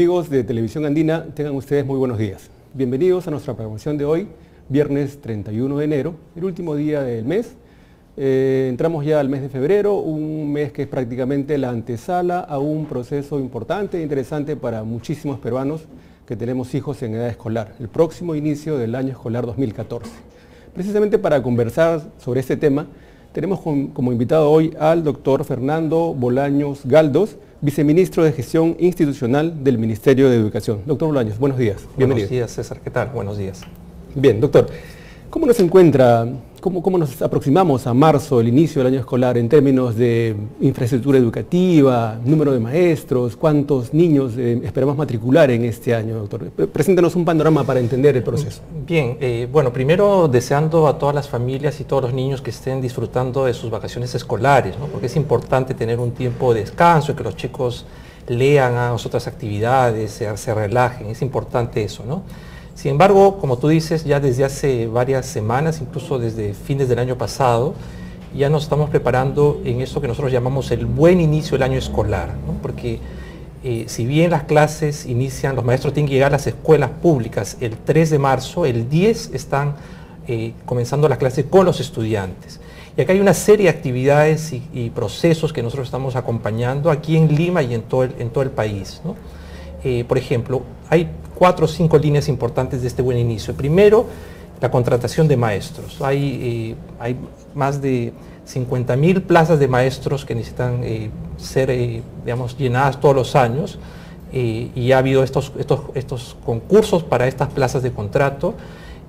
Amigos de Televisión Andina, tengan ustedes muy buenos días. Bienvenidos a nuestra programación de hoy, viernes 31 de enero, el último día del mes. Entramos ya al mes de febrero, un mes que es prácticamente la antesala a un proceso importante e interesante para muchísimos peruanos que tenemos hijos en edad escolar, el próximo inicio del año escolar 2014. Precisamente para conversar sobre este tema, tenemos como invitado hoy al doctor Fernando Bolaños Galdós, viceministro de Gestión Institucional del Ministerio de Educación. Doctor Bolaños, buenos días. Bienvenido. Buenos días, César. ¿Qué tal? Buenos días. Bien, doctor. ¿Cómo nos encuentra, cómo nos aproximamos a marzo, el inicio del año escolar, en términos de infraestructura educativa, número de maestros, cuántos niños esperamos matricular en este año, doctor? Preséntanos un panorama para entender el proceso. Bien, bueno, primero deseando a todas las familias y todos los niños que estén disfrutando de sus vacaciones escolares, ¿no? Porque es importante tener un tiempo de descanso, que los chicos lean, hagan otras actividades, se relajen, es importante eso, ¿no? Sin embargo, como tú dices, ya desde hace varias semanas, incluso desde fines del año pasado, ya nos estamos preparando en esto que nosotros llamamos el buen inicio del año escolar, ¿no? Porque si bien las clases inician, los maestros tienen que llegar a las escuelas públicas el 3 de marzo, el 10 están comenzando las clases con los estudiantes. Y acá hay una serie de actividades y procesos que nosotros estamos acompañando aquí en Lima y en todo el país, ¿no? Por ejemplo, hay 4 o 5 líneas importantes de este buen inicio. Primero, la contratación de maestros. Hay más de 50.000 plazas de maestros que necesitan ser digamos, llenadas todos los años y ha habido estos concursos para estas plazas de contrato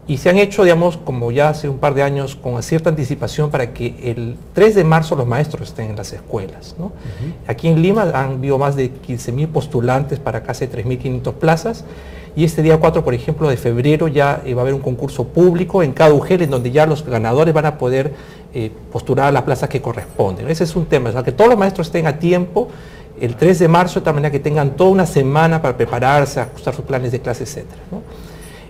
y se han hecho, digamos, como ya hace un par de años, con cierta anticipación para que el 3 de marzo los maestros estén en las escuelas, ¿no? Aquí en Lima han habido más de 15.000 postulantes para casi 3.500 plazas. Y este día 4, por ejemplo, de febrero ya va a haber un concurso público en cada UGEL en donde ya los ganadores van a poder postular a las plazas que corresponden. Ese es un tema, o sea, que todos los maestros estén a tiempo el 3 de marzo, de tal manera que tengan toda una semana para prepararse, ajustar sus planes de clase, etc., ¿no?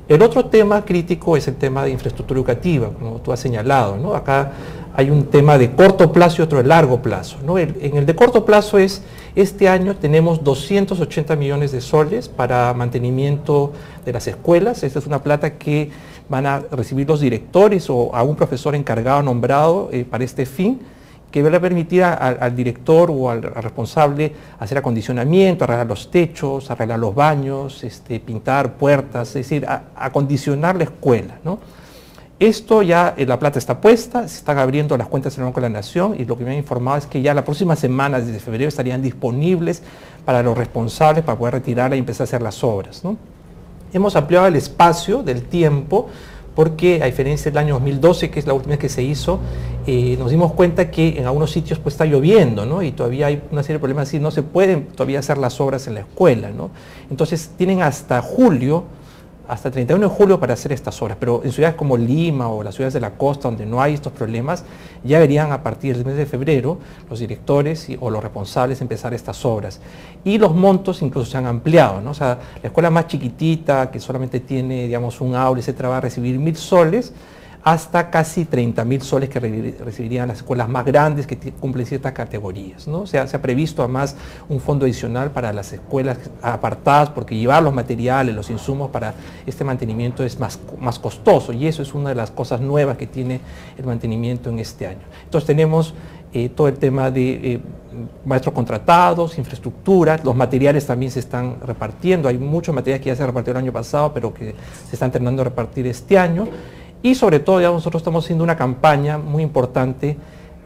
El otro tema crítico es el tema de infraestructura educativa, como tú has señalado, ¿no? Acá hay un tema de corto plazo y otro de largo plazo, ¿no? En el de corto plazo este año tenemos 280 millones de soles para mantenimiento de las escuelas. Esta es una plata que van a recibir los directores o a un profesor encargado nombrado para este fin, que va a permitir al director o al responsable hacer acondicionamiento, arreglar los techos, arreglar los baños, pintar puertas, es decir, acondicionar la escuela, ¿no? Esto ya, la plata está puesta, se están abriendo las cuentas en el Banco de la Nación y lo que me han informado es que ya la próxima semana, desde febrero, estarían disponibles para los responsables para poder retirarla y empezar a hacer las obras, ¿no? Hemos ampliado el espacio del tiempo porque, a diferencia del año 2012, que es la última vez que se hizo, nos dimos cuenta que en algunos sitios pues está lloviendo, ¿no? Y todavía hay una serie de problemas así, no se pueden todavía hacer las obras en la escuela, ¿no? Entonces tienen hasta julio, hasta el 31 de julio para hacer estas obras, pero en ciudades como Lima o las ciudades de la costa donde no hay estos problemas, ya verían a partir del mes de febrero los directores o los responsables empezar estas obras. Y los montos incluso se han ampliado, ¿no? O sea, la escuela más chiquitita, que solamente tiene, digamos, un aula, etcétera, va a recibir 1.000 soles, hasta casi 30.000 soles que recibirían las escuelas más grandes que cumplen ciertas categorías, ¿no? O sea, se ha previsto además un fondo adicional para las escuelas apartadas porque llevar los materiales, los insumos para este mantenimiento es más costoso y eso es una de las cosas nuevas que tiene el mantenimiento en este año. Entonces tenemos todo el tema de maestros contratados, infraestructura, los materiales también se están repartiendo, hay muchos materiales que ya se repartieron el año pasado pero que se están terminando de repartir este año. Y sobre todo, digamos, nosotros estamos haciendo una campaña muy importante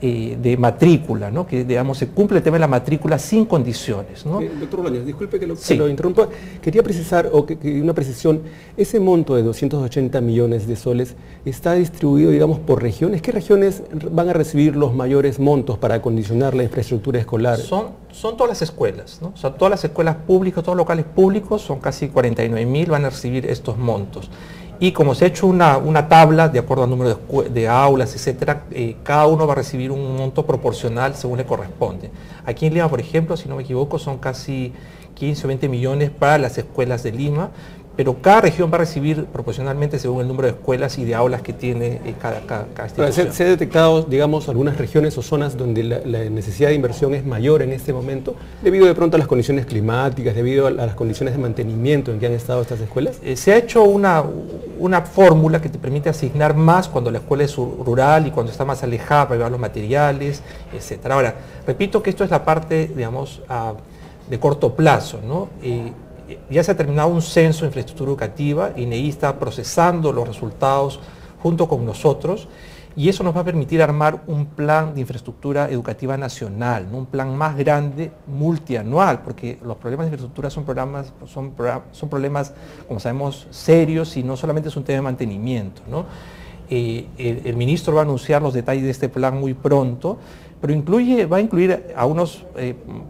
de matrícula, ¿no? Que, digamos, se cumple el tema de la matrícula sin condiciones, ¿no? Doctor Bolaños, disculpe que lo interrumpa. Quería precisar, una precisión, ese monto de 280 millones de soles está distribuido, digamos, por regiones. ¿Qué regiones van a recibir los mayores montos para acondicionar la infraestructura escolar? Son todas las escuelas, ¿no? O sea, todas las escuelas públicas, todos los locales públicos, son casi 49.000, van a recibir estos montos. Y como se ha hecho una tabla de acuerdo al número de aulas, etcétera, cada uno va a recibir un monto proporcional según le corresponde. Aquí en Lima, por ejemplo, si no me equivoco, son casi 15 o 20 millones para las escuelas de Lima, pero cada región va a recibir proporcionalmente según el número de escuelas y de aulas que tiene cada institución. ¿Se ha detectado, digamos, algunas regiones o zonas donde la necesidad de inversión es mayor en este momento, debido de pronto a las condiciones climáticas, debido a las condiciones de mantenimiento en que han estado estas escuelas? Se ha hecho una fórmula que te permite asignar más cuando la escuela es rural y cuando está más alejada para llevar los materiales, etc. Ahora, repito que esto es la parte, digamos, de corto plazo, ¿no? Ya se ha terminado un censo de infraestructura educativa, INEI está procesando los resultados junto con nosotros y eso nos va a permitir armar un plan de infraestructura educativa nacional, ¿no? Un plan más grande, multianual, porque los problemas de infraestructura son problemas, como sabemos, serios y no solamente es un tema de mantenimiento, ¿no? El ministro va a anunciar los detalles de este plan muy pronto, pero va a incluir a unos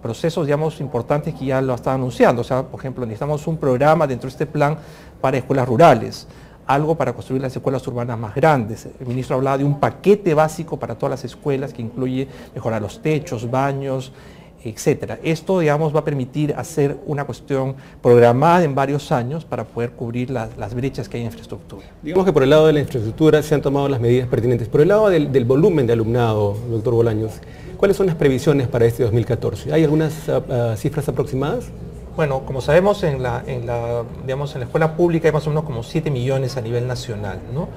procesos, digamos, importantes que ya lo están anunciando. O sea, por ejemplo, necesitamos un programa dentro de este plan para escuelas rurales, algo para construir las escuelas urbanas más grandes. El ministro hablaba de un paquete básico para todas las escuelas que incluye mejorar los techos, baños, etcétera. Esto, digamos, va a permitir hacer una cuestión programada en varios años para poder cubrir las brechas que hay en infraestructura. Digamos que por el lado de la infraestructura se han tomado las medidas pertinentes. Por el lado del volumen de alumnado, doctor Bolaños, ¿cuáles son las previsiones para este 2014? ¿Hay algunas cifras aproximadas? Bueno, como sabemos, en la escuela pública hay más o menos como 7 millones a nivel nacional, ¿no?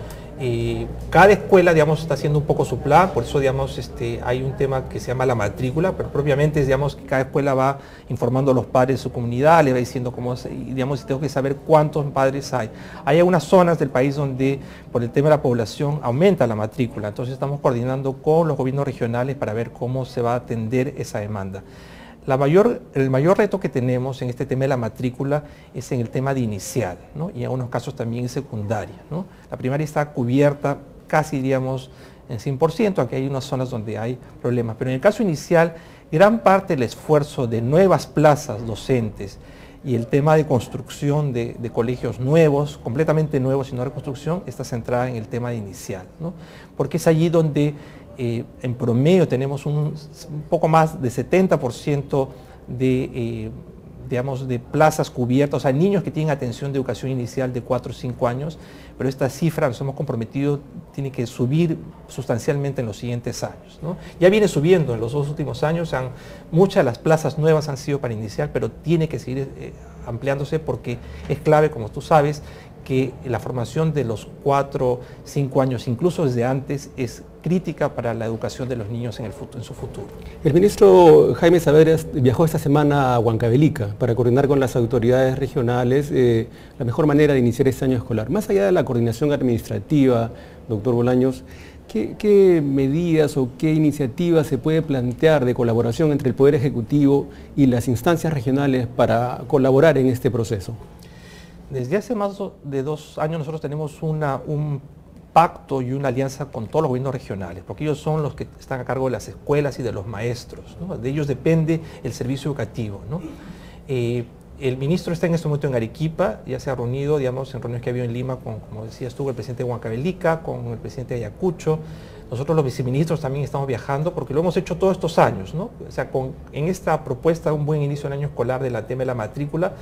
Cada escuela, digamos, está haciendo un poco su plan, por eso, digamos, hay un tema que se llama la matrícula, pero propiamente, digamos, que cada escuela va informando a los padres de su comunidad, le va diciendo cómo, digamos, tengo que saber cuántos padres hay. Hay algunas zonas del país donde, por el tema de la población, aumenta la matrícula, entonces estamos coordinando con los gobiernos regionales para ver cómo se va a atender esa demanda. El mayor reto que tenemos en este tema de la matrícula es en el tema de inicial, ¿no? Y en algunos casos también en secundaria, ¿no? La primaria está cubierta casi, diríamos, en 100%, aunque hay unas zonas donde hay problemas. Pero en el caso inicial, gran parte del esfuerzo de nuevas plazas docentes y el tema de construcción de colegios nuevos, completamente nuevos y no reconstrucción, está centrada en el tema de inicial, ¿no? Porque es allí donde en promedio tenemos un poco más de 70% de plazas cubiertas, o sea, niños que tienen atención de educación inicial de 4 o 5 años, pero esta cifra, nos hemos comprometido, tiene que subir sustancialmente en los siguientes años, ¿no? Ya viene subiendo en los 2 últimos años, muchas de las plazas nuevas han sido para inicial, pero tiene que seguir ampliándose porque es clave, como tú sabes, que la formación de los 4, 5 años, incluso desde antes, es crítica para la educación de los niños en su futuro. El ministro Jaime Saavedra viajó esta semana a Huancavelica para coordinar con las autoridades regionales la mejor manera de iniciar este año escolar. Más allá de la coordinación administrativa, doctor Bolaños, ¿qué medidas o qué iniciativas se puede plantear de colaboración entre el Poder Ejecutivo y las instancias regionales para colaborar en este proceso? Desde hace más de 2 años nosotros tenemos un pacto y una alianza con todos los gobiernos regionales, porque ellos son los que están a cargo de las escuelas y de los maestros, ¿no? De ellos depende el servicio educativo, ¿no? El ministro está en este momento en Arequipa, ya se ha reunido, digamos, en reuniones que ha habido en Lima, como decías tú, el presidente de Huancavelica, con el presidente de Ayacucho. Nosotros los viceministros también estamos viajando porque lo hemos hecho todos estos años, ¿no? O sea, en esta propuesta de un buen inicio del año escolar del tema de la matrícula,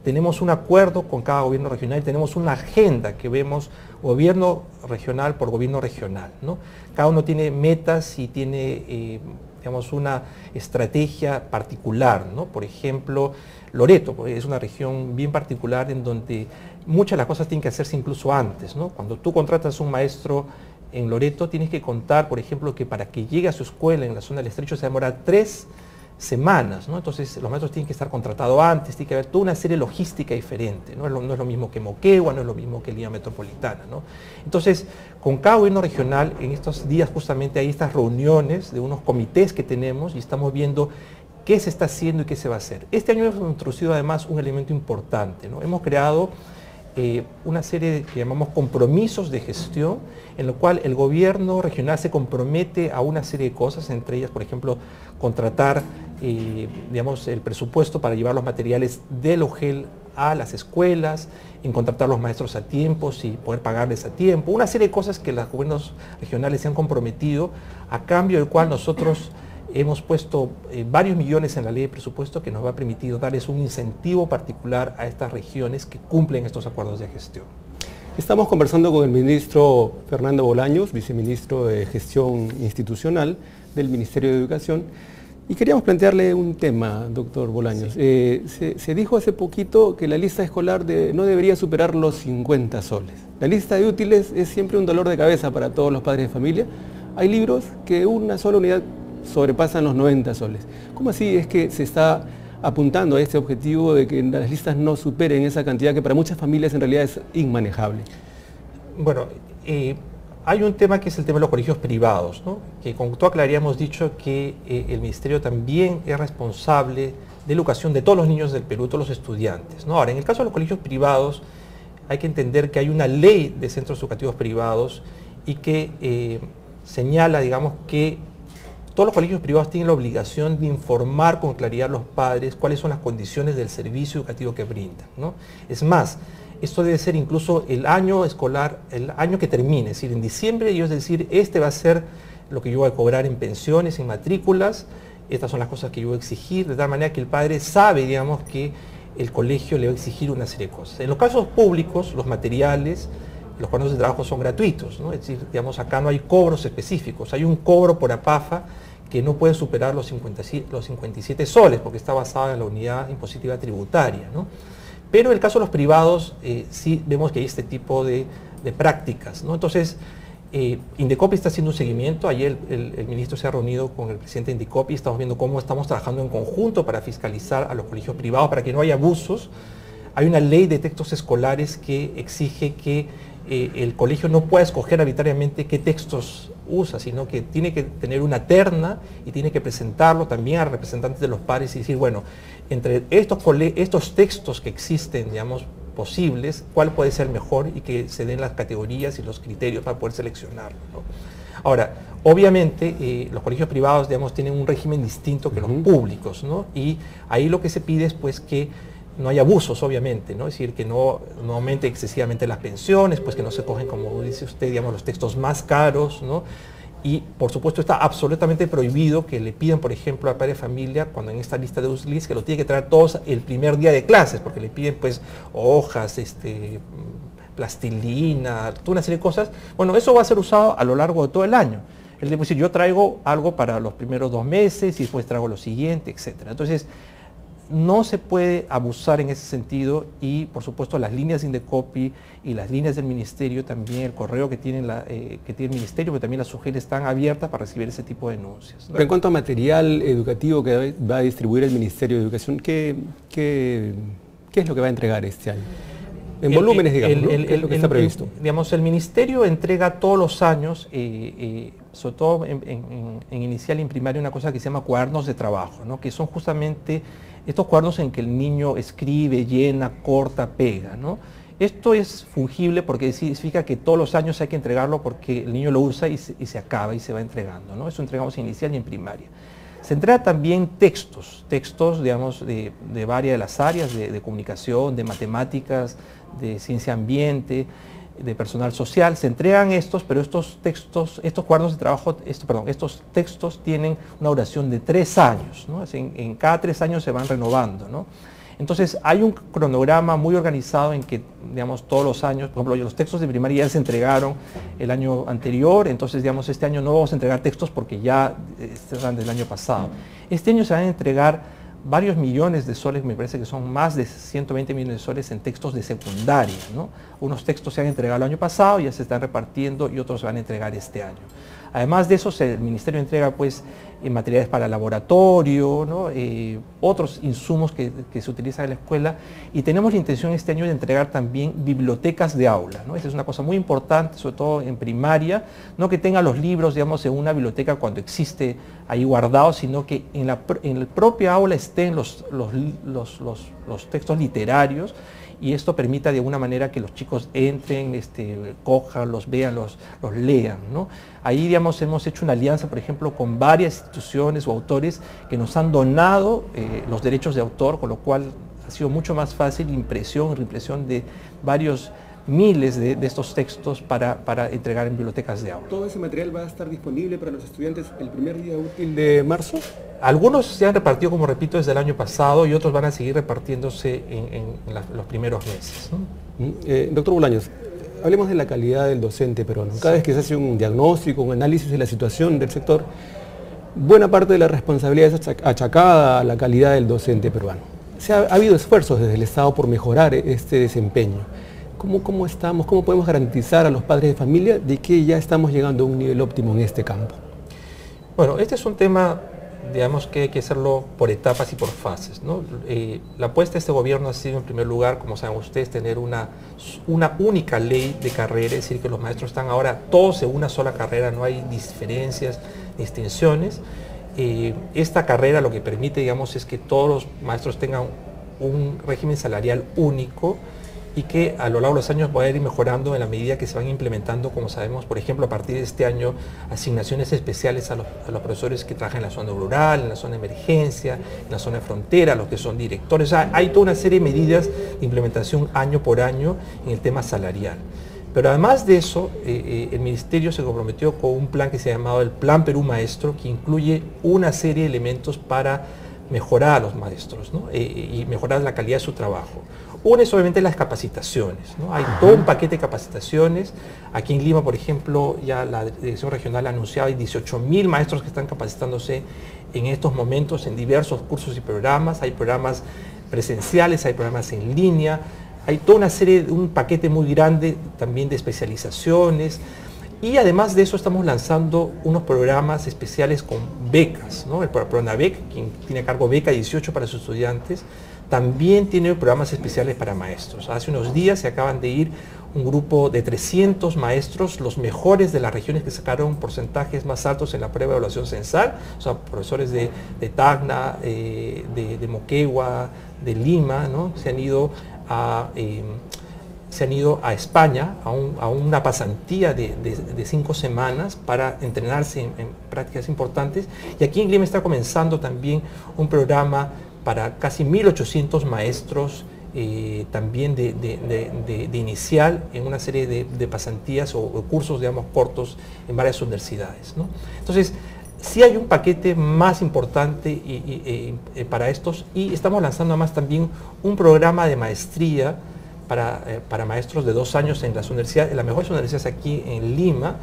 tenemos un acuerdo con cada gobierno regional, tenemos una agenda que vemos gobierno regional por gobierno regional, ¿no? Cada uno tiene metas y tiene, digamos, una estrategia particular, ¿no? Por ejemplo, Loreto es una región bien particular en donde muchas de las cosas tienen que hacerse incluso antes, ¿no? Cuando tú contratas un maestro en Loreto, tienes que contar, por ejemplo, que para que llegue a su escuela en la zona del Estrecho se demora 3 semanas, ¿no? Entonces los maestros tienen que estar contratados antes, tiene que haber toda una serie logística diferente, no es lo mismo que Moquegua, no es lo mismo que Lima Metropolitana, ¿no? Entonces, con cada gobierno regional, en estos días justamente hay estas reuniones de unos comités que tenemos y estamos viendo qué se está haciendo y qué se va a hacer. Este año hemos introducido además un elemento importante, ¿no? Hemos creado una serie que llamamos compromisos de gestión, en lo cual el gobierno regional se compromete a una serie de cosas, entre ellas, por ejemplo, contratar digamos, el presupuesto para llevar los materiales del OGEL a las escuelas, en contratar a los maestros a tiempo y poder pagarles a tiempo, una serie de cosas que los gobiernos regionales se han comprometido, a cambio del cual nosotros hemos puesto varios millones en la ley de presupuesto que nos va a permitir darles un incentivo particular a estas regiones que cumplen estos acuerdos de gestión. Estamos conversando con el ministro Fernando Bolaños, viceministro de Gestión Institucional del Ministerio de Educación, y queríamos plantearle un tema, doctor Bolaños. Sí. Se dijo hace poquito que la lista escolar no debería superar los 50 soles. La lista de útiles es siempre un dolor de cabeza para todos los padres de familia. Hay libros que una sola unidad sobrepasan los 90 soles. ¿Cómo así es que se está apuntando a este objetivo de que las listas no superen esa cantidad que para muchas familias en realidad es inmanejable? Bueno, hay un tema que es el tema de los colegios privados, ¿no? Que con toda claridad hemos dicho que el Ministerio también es responsable de la educación de todos los niños del Perú, todos los estudiantes, ¿no? Ahora, en el caso de los colegios privados, hay que entender que hay una ley de centros educativos privados y que señala, digamos, que todos los colegios privados tienen la obligación de informar con claridad a los padres cuáles son las condiciones del servicio educativo que brindan, ¿no? Es más, esto debe ser incluso el año escolar, el año que termine, es decir, en diciembre, y es decir, este va a ser lo que yo voy a cobrar en pensiones, en matrículas, estas son las cosas que yo voy a exigir, de tal manera que el padre sabe, digamos, que el colegio le va a exigir una serie de cosas. En los casos públicos, los materiales, los cuadernos de trabajo son gratuitos, ¿no? Es decir, digamos, acá no hay cobros específicos, hay un cobro por APAFA que no puede superar los 57 soles, porque está basado en la unidad impositiva tributaria, ¿no? Pero en el caso de los privados, sí vemos que hay este tipo de prácticas, ¿no? Entonces, Indecopi está haciendo un seguimiento. Ayer el ministro se ha reunido con el presidente de Indecopi, estamos viendo cómo estamos trabajando en conjunto para fiscalizar a los colegios privados, para que no haya abusos. Hay una ley de textos escolares que exige que el colegio no pueda escoger arbitrariamente qué textos usa, sino que tiene que tener una terna y tiene que presentarlo también a representantes de los padres y decir, bueno, entre estos textos que existen, digamos, posibles, cuál puede ser mejor y que se den las categorías y los criterios para poder seleccionarlo, ¿no? Ahora, obviamente, los colegios privados, digamos, tienen un régimen distinto que los públicos, ¿no? Y ahí lo que se pide es, pues, que no hay abusos, obviamente, ¿no? Es decir, que no aumente excesivamente las pensiones, pues que no se cogen, como dice usted, digamos, los textos más caros, ¿no? Y, por supuesto, está absolutamente prohibido que le pidan, por ejemplo, al padre de familia, cuando en esta lista de USLIS, que lo tiene que traer todos el primer día de clases, porque le piden, pues, hojas, plastilina, toda una serie de cosas. Bueno, eso va a ser usado a lo largo de todo el año. Es decir, yo traigo algo para los primeros 2 meses y después traigo lo siguiente, etc. Entonces, no se puede abusar en ese sentido y, por supuesto, las líneas de Indecopi y las líneas del Ministerio, también el correo que tiene el Ministerio, pero también las UGEL están abiertas para recibir ese tipo de denuncias, ¿no? Pero en cuanto a material educativo que va a distribuir el Ministerio de Educación, ¿qué es lo que va a entregar este año? En volúmenes, digamos, ¿no? ¿Qué es lo que está previsto? Digamos, el Ministerio entrega todos los años, sobre todo en inicial y en primaria, una cosa que se llama cuadernos de trabajo, ¿no? Que son justamente estos cuadernos en que el niño escribe, llena, corta, pega, ¿no? Esto es fungible porque significa que todos los años hay que entregarlo porque el niño lo usa y se acaba y se va entregando, ¿no? Eso entregamos en inicial y en primaria. Se entrega también textos, digamos, de varias de las áreas, de comunicación, de matemáticas, de ciencia ambiente, de personal social. Se entregan estos, pero estos cuadernos de trabajo, estos textos tienen una duración de 3 años, ¿no? En cada 3 años se van renovando, ¿no? Entonces hay un cronograma muy organizado en que, digamos, todos los años, por ejemplo, los textos de primaria ya se entregaron el año anterior, entonces, digamos, este año no vamos a entregar textos porque ya están del año pasado. Este año se van a entregar varios millones de soles, me parece que son más de 120 millones de soles en textos de secundaria, ¿no? Unos textos se han entregado el año pasado, ya se están repartiendo y otros se van a entregar este año. Además de eso, el Ministerio entrega, pues, materiales para laboratorio, ¿no? Otros insumos que se utilizan en la escuela, y tenemos la intención este año de entregar también bibliotecas de aula, ¿no? Esa es una cosa muy importante, sobre todo en primaria, no que tengan los libros, digamos, en una biblioteca cuando existe ahí guardados, sino que en la propia aula estén los textos literarios, y esto permita de alguna manera que los chicos entren, cojan, los vean, los lean, ¿no? Ahí, digamos, hemos hecho una alianza, por ejemplo, con varias instituciones o autores que nos han donado los derechos de autor, con lo cual ha sido mucho más fácil impresión, reimpresión de varios miles de estos textos para entregar en bibliotecas de aula. ¿Todo ese material va a estar disponible para los estudiantes el primer día útil de marzo? Algunos se han repartido, como repito, desde el año pasado y otros van a seguir repartiéndose en los primeros meses, ¿no? Doctor Bolaños, hablemos de la calidad del docente peruano. Cada vez que se hace un diagnóstico, un análisis de la situación del sector, buena parte de la responsabilidad es achacada a la calidad del docente peruano. Ha habido esfuerzos desde el Estado por mejorar este desempeño. ¿Cómo estamos? ¿Cómo podemos garantizar a los padres de familia de que ya estamos llegando a un nivel óptimo en este campo? Bueno, este es un tema, digamos, que hay que hacerlo por etapas y por fases, ¿no? La apuesta de este gobierno ha sido, en primer lugar, como saben ustedes, tener una única ley de carrera, es decir, que los maestros están ahora todos en una sola carrera, no hay diferencias, distinciones. Esta carrera lo que permite, digamos, es que todos los maestros tengan un régimen salarial único y que a lo largo de los años va a ir mejorando en la medida que se van implementando, como sabemos, por ejemplo, a partir de este año, asignaciones especiales a los profesores que trabajan en la zona rural, en la zona de emergencia, en la zona de frontera, los que son directores. O sea, hay toda una serie de medidas de implementación año por año en el tema salarial. Pero además de eso, el Ministerio se comprometió con un plan que se ha llamado el Plan Perú Maestro, que incluye una serie de elementos para mejorar a los maestros, ¿no? Y mejorar la calidad de su trabajo. Una es obviamente las capacitaciones, ¿no? Hay todo un paquete de capacitaciones. Aquí en Lima, por ejemplo, ya la Dirección Regional ha anunciado hay 18.000 maestros que están capacitándose en estos momentos en diversos cursos y programas. Hay programas presenciales, hay programas en línea, hay toda una serie, un paquete muy grande también de especializaciones. Y además de eso estamos lanzando unos programas especiales con becas, ¿no? El PRONAVEC, quien tiene a cargo beca 18 para sus estudiantes, también tiene programas especiales para maestros. Hace unos días se acaban de ir un grupo de 300 maestros, los mejores de las regiones que sacaron porcentajes más altos en la prueba de evaluación censal, o sea, profesores de Tacna, de Moquegua, de Lima, ¿no? Se han ido a España a una pasantía de 5 semanas para entrenarse en prácticas importantes. Y aquí en Lima está comenzando también un programa para casi 1.800 maestros, también de inicial en una serie de pasantías o cursos, digamos, cortos en varias universidades, ¿no? Entonces, sí hay un paquete más importante para estos, y estamos lanzando además también un programa de maestría para maestros de 2 años en las universidades, en las mejores universidades aquí en Lima,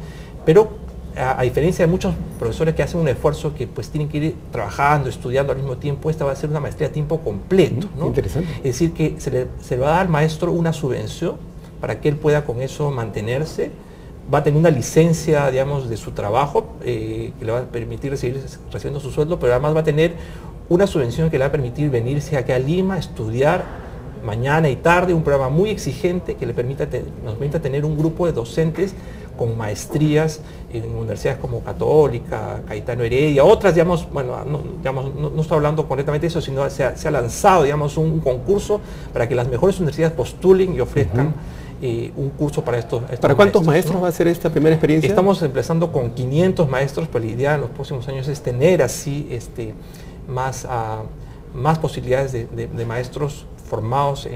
pero a diferencia de muchos profesores que hacen un esfuerzo que pues tienen que ir trabajando, estudiando al mismo tiempo, esta va a ser una maestría a tiempo completo, ¿no? Interesante. Es decir, que se le va a dar al maestro una subvención para que él pueda con eso mantenerse, va a tener una licencia, digamos, de su trabajo, que le va a permitir seguir recibiendo su sueldo, pero además va a tener una subvención que le va a permitir venirse aquí a Lima, estudiar mañana y tarde, un programa muy exigente que nos permita tener un grupo de docentes con maestrías en universidades como Católica, Cayetano Heredia, otras, digamos, bueno, no estoy hablando concretamente de eso, sino se ha lanzado, digamos, un concurso para que las mejores universidades postulen y ofrezcan un curso para estos ¿Para cuántos maestros, maestros, ¿no? va a ser esta primera experiencia? Estamos empezando con 500 maestros, pero la idea en los próximos años es tener así más posibilidades de maestros formados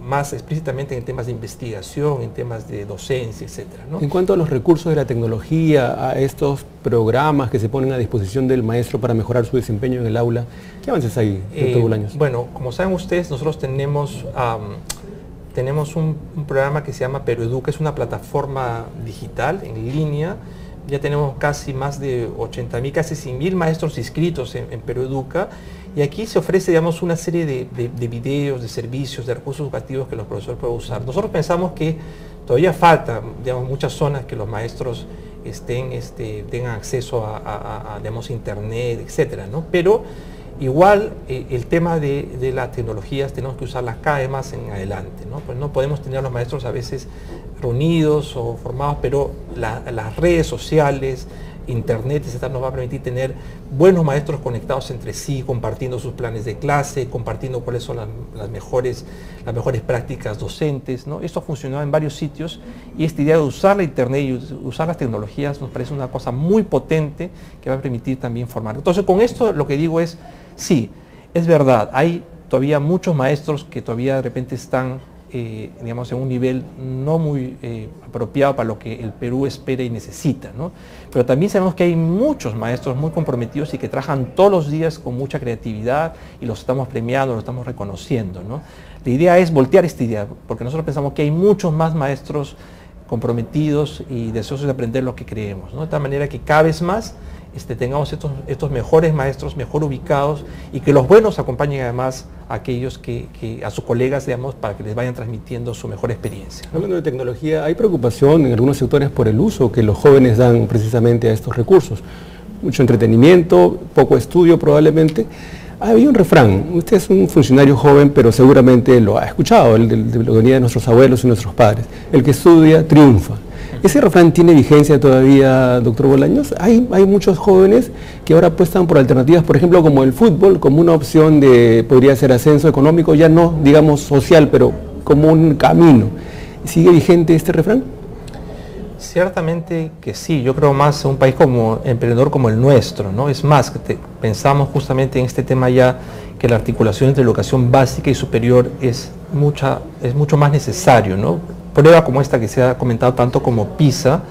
más explícitamente en temas de investigación, en temas de docencia, etcétera, ¿no? En cuanto a los recursos de la tecnología, a estos programas que se ponen a disposición del maestro para mejorar su desempeño en el aula, ¿qué avances hay, doctor Bolaños? Bueno, como saben ustedes, nosotros tenemos un programa que se llama PeruEduca, es una plataforma digital en línea. Ya tenemos casi más de 80.000, casi 100.000 maestros inscritos en PeruEduca, y aquí se ofrece, digamos, una serie de videos, de servicios, de recursos educativos que los profesores pueden usar. Nosotros pensamos que todavía falta, digamos, muchas zonas que los maestros tengan acceso a digamos, internet, etcétera, ¿no? Pero igual el tema de las tecnologías tenemos que usarlas cada vez más en adelante, ¿no? Pues no podemos tener a los maestros a veces reunidos o formados, pero las redes sociales, internet, etcétera, nos va a permitir tener buenos maestros conectados entre sí, compartiendo sus planes de clase, compartiendo cuáles son las mejores prácticas docentes, ¿no? Esto ha funcionado en varios sitios, y esta idea de usar la internet y usar las tecnologías nos parece una cosa muy potente que va a permitir también formar. Entonces, con esto lo que digo es, sí, es verdad, hay todavía muchos maestros que todavía de repente están digamos, en un nivel no muy apropiado para lo que el Perú espera y necesita, ¿no? Pero también sabemos que hay muchos maestros muy comprometidos y que trabajan todos los días con mucha creatividad y los estamos premiando, los estamos reconociendo, ¿no? La idea es voltear esta idea, porque nosotros pensamos que hay muchos más maestros comprometidos y deseosos de aprender lo que creemos, ¿no? De tal manera que cada vez más tengamos estos mejores maestros, mejor ubicados, y que los buenos acompañen además a aquellos a sus colegas, digamos, para que les vayan transmitiendo su mejor experiencia, ¿no? Hablando de tecnología, ¿hay preocupación en algunos sectores por el uso que los jóvenes dan precisamente a estos recursos? Mucho entretenimiento, poco estudio probablemente. Había un refrán, usted es un funcionario joven, pero seguramente lo ha escuchado, de lo que venía de nuestros abuelos y nuestros padres: el que estudia triunfa. ¿Ese refrán tiene vigencia todavía, doctor Bolaños? Hay muchos jóvenes que ahora apuestan por alternativas, por ejemplo, como el fútbol, como una opción de, podría ser ascenso económico, ya no, digamos, social, pero como un camino. ¿Sigue vigente este refrán? Ciertamente que sí. Yo creo más en un país como emprendedor como el nuestro, ¿no? Es más, pensamos justamente en este tema ya, que la articulación entre educación básica y superior es mucho más necesario, ¿no? Prueba como esta que se ha comentado tanto como PISA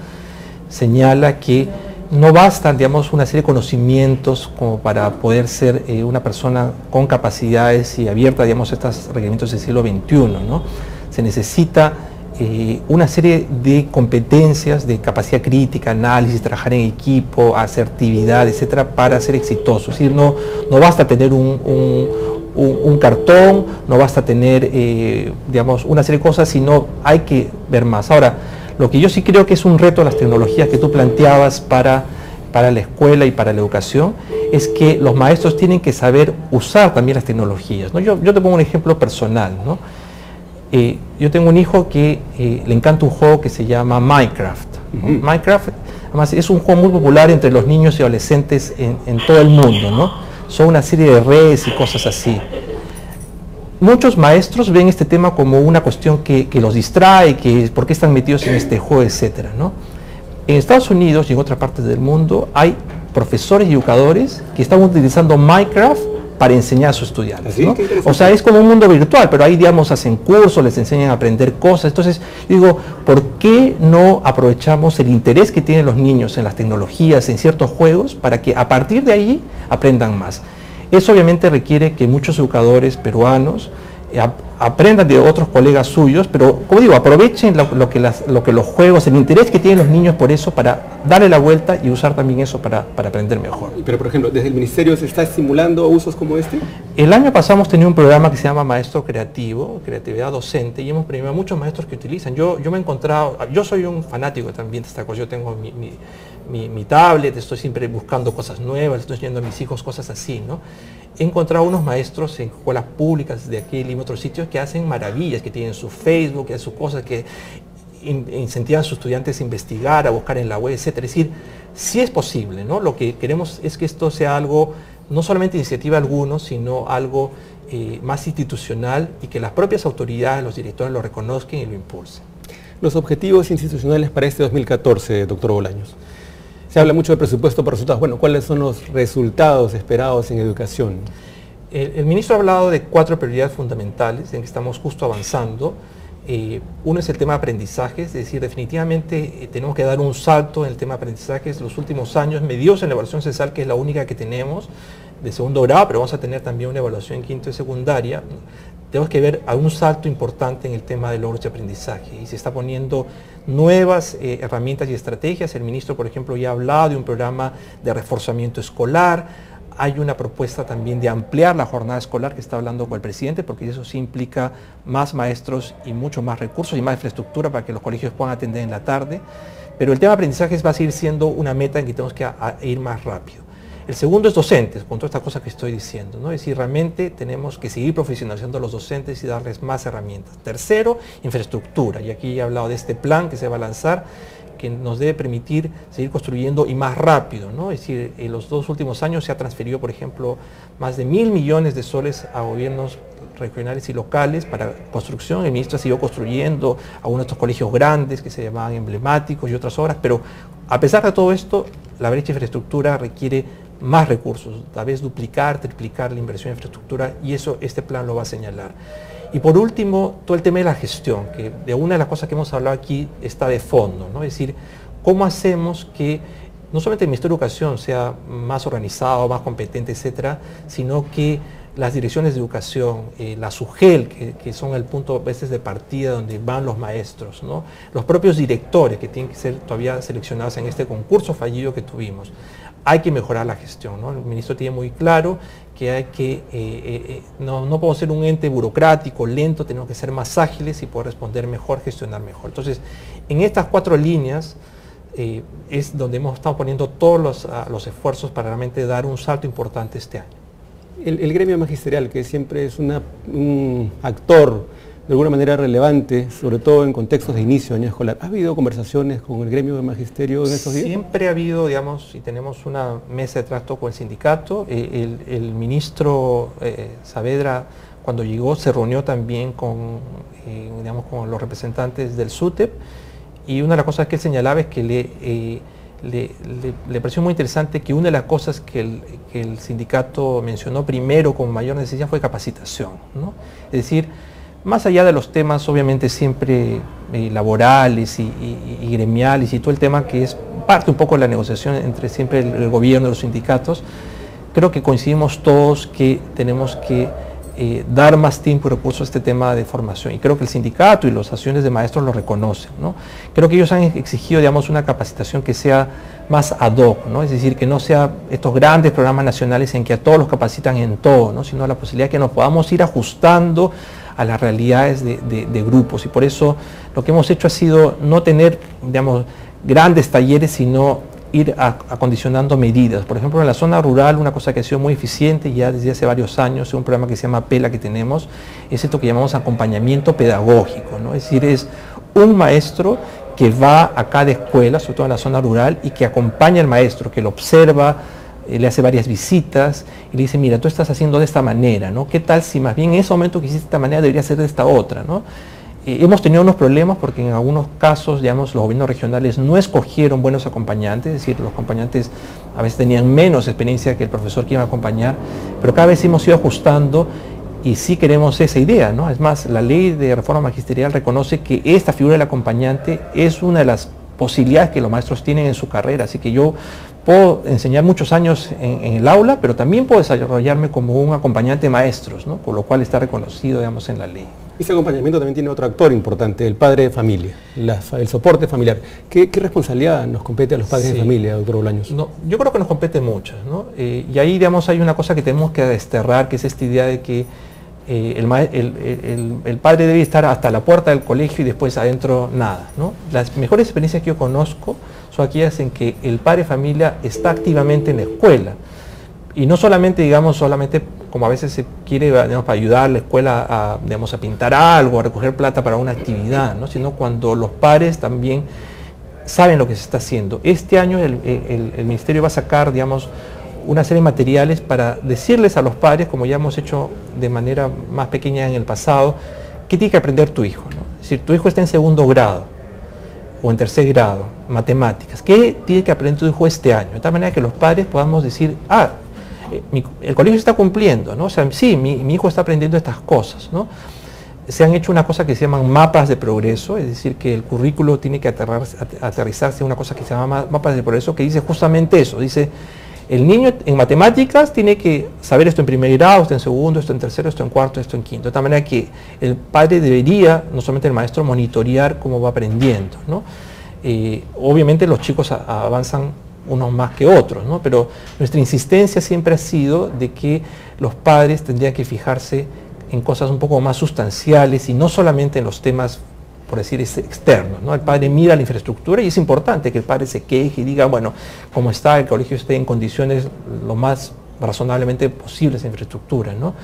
señala que no bastan, digamos, una serie de conocimientos como para poder ser una persona con capacidades y abierta, digamos, a estos requerimientos del siglo XXI, ¿no? Se necesita una serie de competencias de capacidad crítica, análisis, trabajar en equipo, asertividad, etcétera, para ser exitoso. Es decir, no basta tener un cartón, no basta tener, digamos, una serie de cosas, sino hay que ver más. Ahora, lo que yo sí creo que es un reto de las tecnologías que tú planteabas para la escuela y para la educación, es que los maestros tienen que saber usar también las tecnologías, ¿no? Yo te pongo un ejemplo personal, ¿no? Yo tengo un hijo que le encanta un juego que se llama Minecraft, ¿no? Minecraft, además, es un juego muy popular entre los niños y adolescentes en todo el mundo, ¿no? Son una serie de redes y cosas así. Muchos maestros ven este tema como una cuestión que los distrae, que por qué están metidos en este juego, etcétera, ¿no? En Estados Unidos y en otras partes del mundo hay profesores y educadores que están utilizando Minecraft para enseñar a sus estudiantes, ¿no? O sea, es como un mundo virtual, pero ahí, digamos, hacen cursos, les enseñan a aprender cosas. Entonces, yo digo, ¿por qué no aprovechamos el interés que tienen los niños en las tecnologías, en ciertos juegos, para que a partir de ahí aprendan más? Eso obviamente requiere que muchos educadores peruanos aprendan de otros colegas suyos, pero, como digo, aprovechen lo que los juegos, el interés que tienen los niños por eso, para darle la vuelta y usar también eso para aprender mejor. Pero, por ejemplo, ¿desde el Ministerio se está estimulando usos como este? El año pasado hemos tenido un programa que se llama Maestro Creativo, Creatividad Docente, y hemos premiado a muchos maestros que utilizan. Yo me he encontrado, yo soy un fanático también de esta cosa, yo tengo mi tablet, estoy siempre buscando cosas nuevas, estoy enseñando a mis hijos cosas así, ¿no? He encontrado unos maestros en escuelas públicas de aquí y otros sitios que hacen maravillas, que tienen su Facebook, que hacen sus cosas, que incentivan a sus estudiantes a investigar, a buscar en la web, etcétera. Es decir, sí es posible, ¿no? Lo que queremos es que esto sea algo, no solamente iniciativa de algunos, sino algo más institucional, y que las propias autoridades, los directores lo reconozcan y lo impulsen. Los objetivos institucionales para este 2014, doctor Bolaños. Se habla mucho de presupuesto por resultados. Bueno, ¿cuáles son los resultados esperados en educación? El ministro ha hablado de 4 prioridades fundamentales en que estamos justo avanzando. Uno es el tema de aprendizaje, es decir, definitivamente tenemos que dar un salto en el tema de aprendizajes. Los últimos años, medidos en la evaluación CESAL, que es la única que tenemos de segundo grado, pero vamos a tener también una evaluación en quinto y secundaria. Tenemos que ver un salto importante en el tema de logros de aprendizaje, y se está poniendo nuevas herramientas y estrategias. El ministro, por ejemplo, ya ha hablado de un programa de reforzamiento escolar. Hay una propuesta también de ampliar la jornada escolar, que está hablando con el presidente, porque eso sí implica más maestros y mucho más recursos y más infraestructura para que los colegios puedan atender en la tarde. Pero el tema de aprendizajes va a seguir siendo una meta en que tenemos que ir más rápido. El segundo es docentes, con todas estas cosas que estoy diciendo, ¿no? Es decir, realmente tenemos que seguir profesionalizando a los docentes y darles más herramientas. Tercero, infraestructura, y aquí he hablado de este plan que se va a lanzar, que nos debe permitir seguir construyendo y más rápido, ¿no? Es decir, en los 2 últimos años se ha transferido, por ejemplo, más de 1.000 millones de soles a gobiernos regionales y locales para construcción. El ministro ha seguido construyendo algunos de estos colegios grandes que se llamaban emblemáticos y otras obras, pero a pesar de todo esto, la brecha de infraestructura requiere más recursos, tal vez duplicar, triplicar la inversión en infraestructura, y eso este plan lo va a señalar. Y por último, todo el tema de la gestión, que de una de las cosas que hemos hablado aquí está de fondo, ¿no? Es decir, ¿cómo hacemos que no solamente el Ministerio de Educación sea más organizado, más competente, etcétera, sino que las direcciones de educación, la SUGEL, que son el punto a veces de partida donde van los maestros, ¿no? Los propios directores que tienen que ser todavía seleccionados en este concurso fallido que tuvimos. Hay que mejorar la gestión, ¿no? El ministro tiene muy claro que hay que, no podemos ser un ente burocrático, lento, tenemos que ser más ágiles y poder responder mejor, gestionar mejor. Entonces, en estas 4 líneas es donde hemos estado poniendo todos los esfuerzos para realmente dar un salto importante este año. El gremio magisterial, que siempre es un actor de alguna manera relevante, sobre todo en contextos de inicio de año escolar. ¿Ha habido conversaciones con el gremio de magisterio en estos días? Siempre ha habido, digamos, y tenemos una mesa de trato con el sindicato. El ministro Saavedra, cuando llegó, se reunió también con, digamos, con los representantes del SUTEP, y una de las cosas que él señalaba es que le pareció muy interesante que una de las cosas que el sindicato mencionó primero con mayor necesidad fue capacitación, ¿no? Es decir, más allá de los temas obviamente siempre laborales y gremiales y todo el tema que es parte un poco de la negociación entre siempre el gobierno y los sindicatos, creo que coincidimos todos que tenemos que dar más tiempo y recursos a este tema de formación, y creo que el sindicato y las asociaciones de maestros lo reconocen, ¿no? Creo que ellos han exigido, digamos, una capacitación que sea más ad hoc, ¿no? Es decir, que no sea estos grandes programas nacionales en que a todos los capacitan en todo, ¿no? Sino la posibilidad de que nos podamos ir ajustando a las realidades de grupos, y por eso lo que hemos hecho ha sido no tener, digamos, grandes talleres, sino ir acondicionando medidas. Por ejemplo, en la zona rural, una cosa que ha sido muy eficiente ya desde hace varios años, es un programa que se llama PELA que tenemos, es esto que llamamos acompañamiento pedagógico, ¿no? Es decir, es un maestro que va a cada escuela, sobre todo en la zona rural, y que acompaña al maestro, que lo observa, le hace varias visitas y le dice, mira, tú estás haciendo de esta manera, ¿no? ¿Qué tal si más bien en ese momento que hiciste de esta manera debería ser de esta otra, ¿no? Hemos tenido unos problemas porque en algunos casos, digamos, los gobiernos regionales no escogieron buenos acompañantes, es decir, los acompañantes a veces tenían menos experiencia que el profesor que iba a acompañar, pero cada vez hemos ido ajustando y sí queremos esa idea, ¿no? Es más, la ley de reforma magisterial reconoce que esta figura del acompañante es una de las posibilidades que los maestros tienen en su carrera, así que yo puedo enseñar muchos años en el aula, pero también puedo desarrollarme como un acompañante de maestros, ¿no? Por lo cual está reconocido, digamos, en la ley. Ese acompañamiento también tiene otro actor importante, el padre de familia, el soporte familiar. ¿Qué responsabilidad nos compete a los padres de familia, doctor Bolaños? No, yo creo que nos compete muchas, ¿no? Y ahí, digamos, hay una cosa que tenemos que desterrar, que es esta idea de que el padre debe estar hasta la puerta del colegio y después adentro nada, ¿no? Las mejores experiencias que yo conozco son aquellas en que el padre de familia está activamente en la escuela. Y no solamente, digamos, solamente como a veces se quiere, digamos, para ayudar a la escuela a, digamos, a pintar algo, a recoger plata para una actividad, ¿no? Sino cuando los padres también saben lo que se está haciendo. Este año el Ministerio va a sacar, digamos, una serie de materiales para decirles a los padres, como ya hemos hecho de manera más pequeña en el pasado, qué tiene que aprender tu hijo, ¿no? Es decir, tu hijo está en 2º grado o en 3er grado, matemáticas, ¿qué tiene que aprender tu hijo este año? De tal manera que los padres podamos decir, el colegio está cumpliendo, ¿no? O sea, sí, mi hijo está aprendiendo estas cosas, ¿no? Se han hecho una cosa que se llaman mapas de progreso, es decir, que el currículo tiene que aterrizarse en una cosa que se llama mapas de progreso, que dice justamente eso, dice, el niño en matemáticas tiene que saber esto en 1er grado, esto en 2º, esto en 3º, esto en 4º, esto en 5º, de tal manera que el padre debería, no solamente el maestro, monitorear cómo va aprendiendo, ¿no? Obviamente los chicos avanzan unos más que otros, ¿no? Pero nuestra insistencia siempre ha sido de que los padres tendrían que fijarse en cosas un poco más sustanciales y no solamente en los temas, por decir, externos, ¿no? El padre mira la infraestructura y es importante que el padre se queje y diga, bueno, como está, el colegio esté en condiciones lo más razonablemente posibles de infraestructura, ¿no?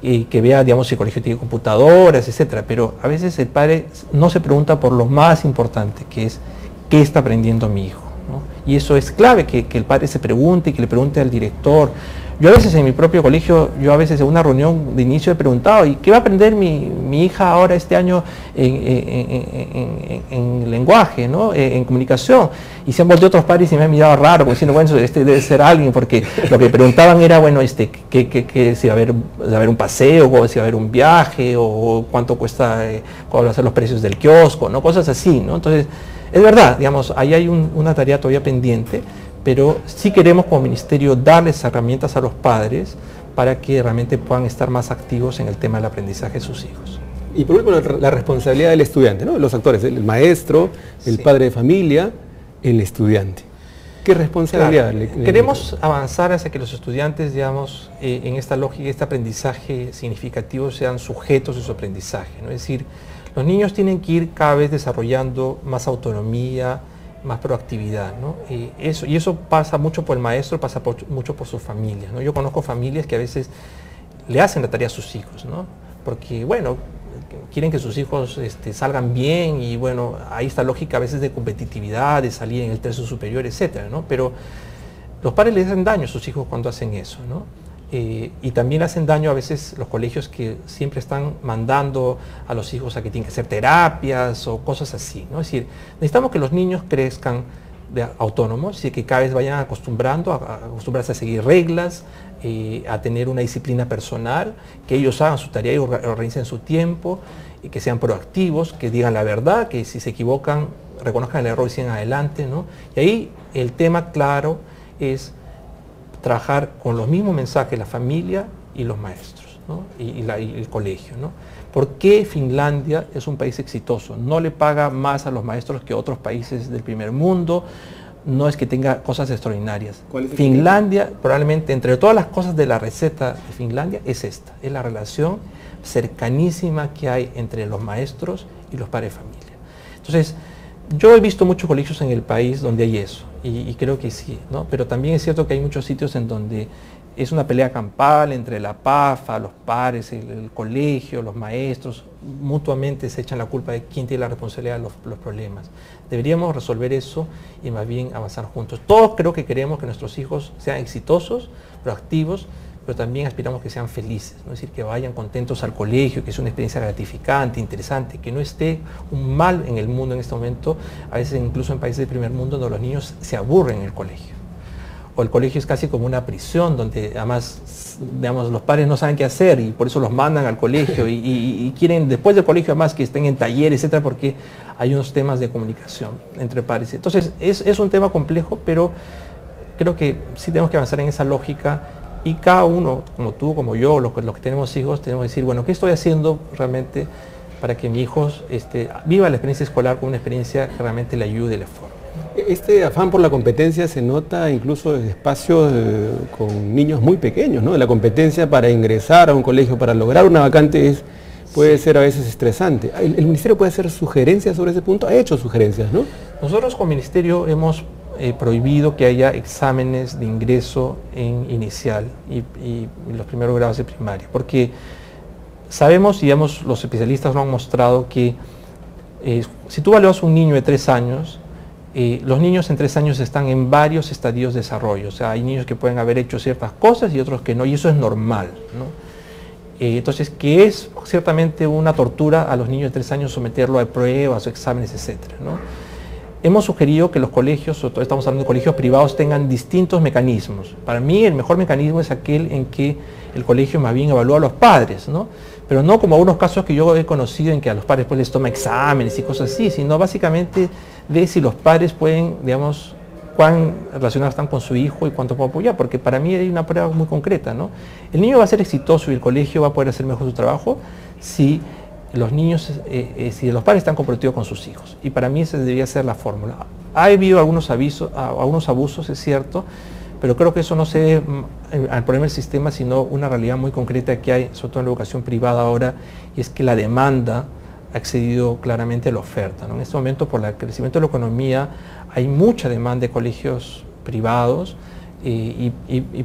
Y que vea, digamos, si el colegio tiene computadoras, etcétera. Pero a veces el padre no se pregunta por lo más importante, que es, ¿qué está aprendiendo mi hijo? ¿No? Y eso es clave, que el padre se pregunte y que le pregunte al director, Yo a veces en mi propio colegio, yo a veces en una reunión de inicio he preguntado, ¿y qué va a aprender mi hija ahora este año en lenguaje, ¿no? En comunicación? Y se han volteado otros padres y me han mirado raro, como diciendo, bueno, este debe ser alguien, porque lo que preguntaban era, bueno, que si va a haber un paseo, o si va a haber un viaje, o cuánto cuesta, cuáles van a ser los precios del kiosco, ¿no? Cosas así, ¿no? Entonces, es verdad, digamos, ahí hay una tarea todavía pendiente, pero sí queremos como ministerio darles herramientas a los padres para que realmente puedan estar más activos en el tema del aprendizaje de sus hijos. Y por último, la responsabilidad del estudiante, ¿no? Los actores, el maestro, el padre de familia, el estudiante. ¿Qué responsabilidad Queremos avanzar hacia que los estudiantes, digamos, en esta lógica, este aprendizaje significativo sean sujetos de su aprendizaje, ¿no? Es decir, los niños tienen que ir cada vez desarrollando más autonomía, más proactividad, ¿no? Y eso pasa mucho por el maestro, pasa mucho por sus familias, ¿no? Yo conozco familias que a veces le hacen la tarea a sus hijos, ¿no? Porque, bueno, quieren que sus hijos salgan bien y, bueno, hay esta lógica a veces de competitividad, de salir en el tercio superior, etcétera, ¿no? Pero los padres les hacen daño a sus hijos cuando hacen eso, ¿no? Y también hacen daño a veces los colegios que siempre están mandando a los hijos a que tienen que hacer terapias o cosas así, ¿no? Es decir, necesitamos que los niños crezcan autónomos y que cada vez vayan acostumbrarse a seguir reglas, a tener una disciplina personal, que ellos hagan su tarea y organicen su tiempo, y que sean proactivos, que digan la verdad, que si se equivocan reconozcan el error y sigan adelante, ¿no? Y ahí el tema claro es trabajar con los mismos mensajes la familia y los maestros, ¿no? y el colegio, ¿no? ¿Por qué Finlandia es un país exitoso? No le paga más a los maestros que otros países del primer mundo, no es que tenga cosas extraordinarias. Finlandia, probablemente entre todas las cosas de la receta de Finlandia, es esta, es la relación cercanísima que hay entre los maestros y los padres de familia. Entonces, yo he visto muchos colegios en el país donde hay eso, y creo que sí, ¿no? Pero también es cierto que hay muchos sitios en donde es una pelea campal entre la PAFA, los padres, el colegio, los maestros, mutuamente se echan la culpa de quién tiene la responsabilidad de los problemas. Deberíamos resolver eso y más bien avanzar juntos. Todos creo que queremos que nuestros hijos sean exitosos, proactivos, pero también aspiramos que sean felices, ¿no? Es decir, que vayan contentos al colegio, que sea una experiencia gratificante, interesante, que no esté un mal en el mundo en este momento, a veces incluso en países del primer mundo donde los niños se aburren en el colegio. O el colegio es casi como una prisión donde además, digamos, los padres no saben qué hacer y por eso los mandan al colegio y quieren después del colegio además que estén en talleres, etcétera, porque hay unos temas de comunicación entre padres. Entonces es un tema complejo, pero creo que sí tenemos que avanzar en esa lógica. Y cada uno, como tú, como yo, los que tenemos hijos, tenemos que decir, bueno, ¿qué estoy haciendo realmente para que mi hijo viva la experiencia escolar como una experiencia que realmente le ayude y le forme? Este afán por la competencia se nota incluso en espacios con niños muy pequeños, ¿no? La competencia para ingresar a un colegio, para lograr una vacante puede ser a veces estresante. ¿El ministerio puede hacer sugerencias sobre ese punto? Ha hecho sugerencias, ¿no? Nosotros como ministerio hemos prohibido que haya exámenes de ingreso en inicial y los primeros grados de primaria, porque sabemos, y digamos, los especialistas lo han mostrado, que si tú evalúas un niño de 3 años, los niños en 3 años están en varios estadios de desarrollo, o sea, hay niños que pueden haber hecho ciertas cosas y otros que no, y eso es normal, ¿no? Entonces, que es ciertamente una tortura a los niños de 3 años someterlo a pruebas o exámenes, etcétera, ¿no? Hemos sugerido que los colegios, sobre todo estamos hablando de colegios privados, tengan distintos mecanismos. Para mí el mejor mecanismo es aquel en que el colegio más bien evalúa a los padres, ¿no? Pero no como algunos casos que yo he conocido en que a los padres pues les toma exámenes y cosas así, sino básicamente de si los padres pueden, digamos, cuán relacionados están con su hijo y cuánto pueden apoyar, porque para mí hay una prueba muy concreta, ¿no? El niño va a ser exitoso y el colegio va a poder hacer mejor su trabajo si los niños, si los padres están comprometidos con sus hijos, y para mí esa debería ser la fórmula. Ha habido algunos abusos, es cierto, pero creo que eso no se debe al problema del sistema, sino una realidad muy concreta que hay, sobre todo en la educación privada ahora, y es que la demanda ha excedido claramente la oferta, ¿no? En este momento, por el crecimiento de la economía, hay mucha demanda de colegios privados y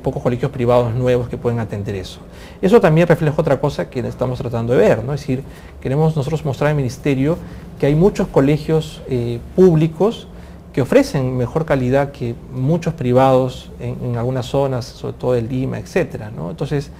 pocos colegios privados nuevos que pueden atender eso. Eso también refleja otra cosa que estamos tratando de ver, ¿no? Es decir, queremos nosotros mostrar al ministerio que hay muchos colegios públicos que ofrecen mejor calidad que muchos privados en algunas zonas, sobre todo de Lima, etcétera, ¿no? Entonces,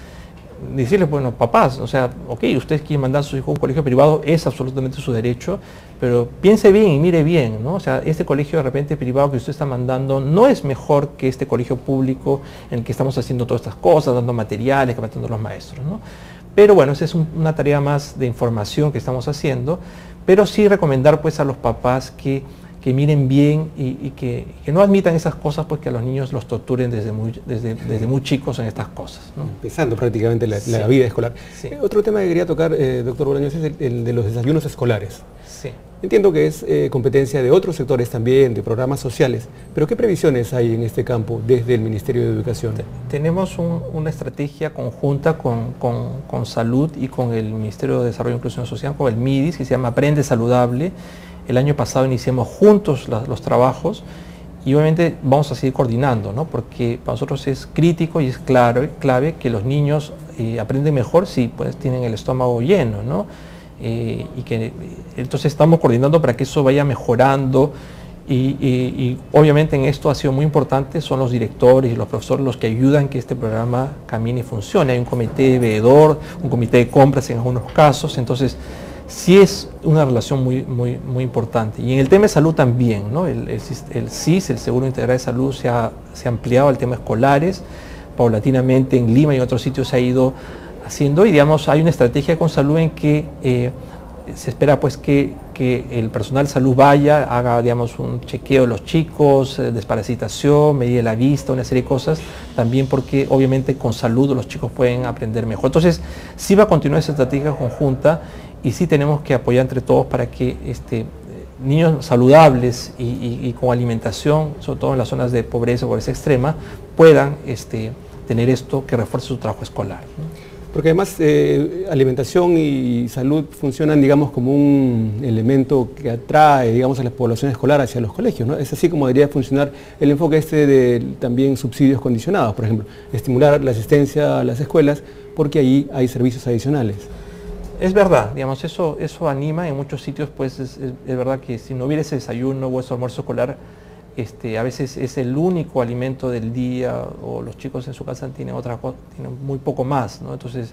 decirles, bueno, papás, o sea, ok, ustedes quieren mandar a sus hijos a un colegio privado, es absolutamente su derecho, pero piense bien y mire bien, ¿no? O sea, este colegio de repente privado que usted está mandando no es mejor que este colegio público en el que estamos haciendo todas estas cosas, dando materiales, capacitando a los maestros, ¿no? Pero bueno, esa es una tarea más de información que estamos haciendo, pero sí recomendar pues a los papás que miren bien y que no admitan esas cosas, pues que a los niños los torturen desde muy chicos en estas cosas, ¿no? Empezando prácticamente la vida escolar. Sí. Otro tema que quería tocar, doctor Bolaños, es el de los desayunos escolares. Sí. Entiendo que es competencia de otros sectores también, de programas sociales, pero ¿qué previsiones hay en este campo desde el Ministerio de Educación? Tenemos una estrategia conjunta con Salud y con el Ministerio de Desarrollo e Inclusión Social, con el MIDIS, que se llama Aprende Saludable. El año pasado iniciamos juntos los trabajos y obviamente vamos a seguir coordinando, ¿no? Porque para nosotros es crítico y es clave que los niños aprenden mejor si pues tienen el estómago lleno, ¿no? Entonces estamos coordinando para que eso vaya mejorando y obviamente en esto ha sido muy importante, son los directores y los profesores los que ayudan que este programa camine y funcione. Hay un comité de veedor, un comité de compras en algunos casos, entonces sí es una relación muy importante. Y en el tema de salud también, ¿no? El SIS, el Seguro Integral de Salud, se ha ampliado al tema escolares, paulatinamente en Lima y en otros sitios se ha ido haciendo, y digamos hay una estrategia con salud en que se espera pues que el personal de salud vaya, haga digamos un chequeo de los chicos, desparasitación, medida la vista, una serie de cosas, también porque obviamente con salud los chicos pueden aprender mejor. Entonces sí va a continuar esa estrategia conjunta y sí tenemos que apoyar entre todos para que niños saludables y con alimentación, sobre todo en las zonas de pobreza extrema, puedan tener esto que refuerce su trabajo escolar, ¿no? Porque además alimentación y salud funcionan, digamos, como un elemento que atrae, digamos, a la población escolar hacia los colegios, ¿no? Es así como debería funcionar el enfoque de también subsidios condicionados, por ejemplo, estimular la asistencia a las escuelas porque ahí hay servicios adicionales. Es verdad, digamos, eso anima en muchos sitios, pues es verdad que si no hubiera ese desayuno o ese almuerzo escolar, a veces es el único alimento del día o los chicos en su casa tienen muy poco más, ¿no? Entonces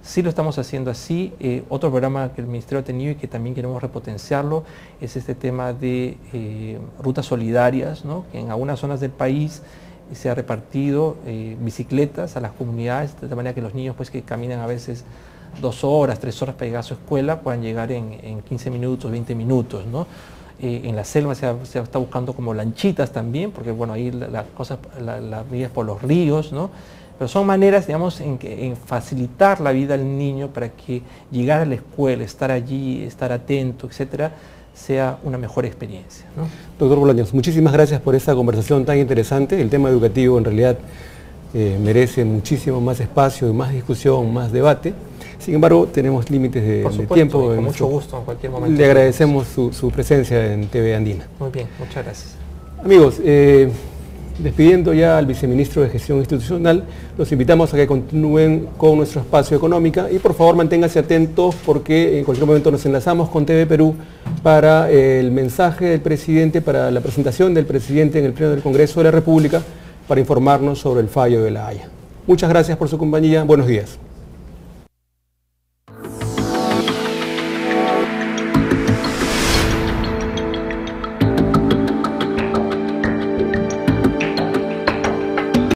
sí lo estamos haciendo así. Otro programa que el Ministerio ha tenido y que también queremos repotenciarlo es este tema de rutas solidarias, ¿no? Que en algunas zonas del país se ha repartido bicicletas a las comunidades, de manera que los niños pues que caminan a veces 2 horas, 3 horas para llegar a su escuela puedan llegar en 15 minutos, 20 minutos, ¿no? En la selva se está buscando como lanchitas también, porque bueno, ahí la vía es por los ríos, ¿no? Pero son maneras, digamos, en facilitar la vida al niño para que llegar a la escuela, estar allí, estar atento, etcétera, sea una mejor experiencia, ¿no? Doctor Bolaños, muchísimas gracias por esta conversación tan interesante. El tema educativo en realidad merece muchísimo más espacio, más discusión, más debate. Sin embargo, tenemos límites de tiempo. Con mucho gusto, en cualquier momento. Le agradecemos su presencia en TV Andina. Muy bien, muchas gracias. Amigos, despidiendo ya al viceministro de Gestión Institucional, los invitamos a que continúen con nuestro espacio Económica y por favor manténganse atentos porque en cualquier momento nos enlazamos con TV Perú para el mensaje del presidente, para la presentación del presidente en el Pleno del Congreso de la República para informarnos sobre el fallo de La Haya. Muchas gracias por su compañía. Buenos días.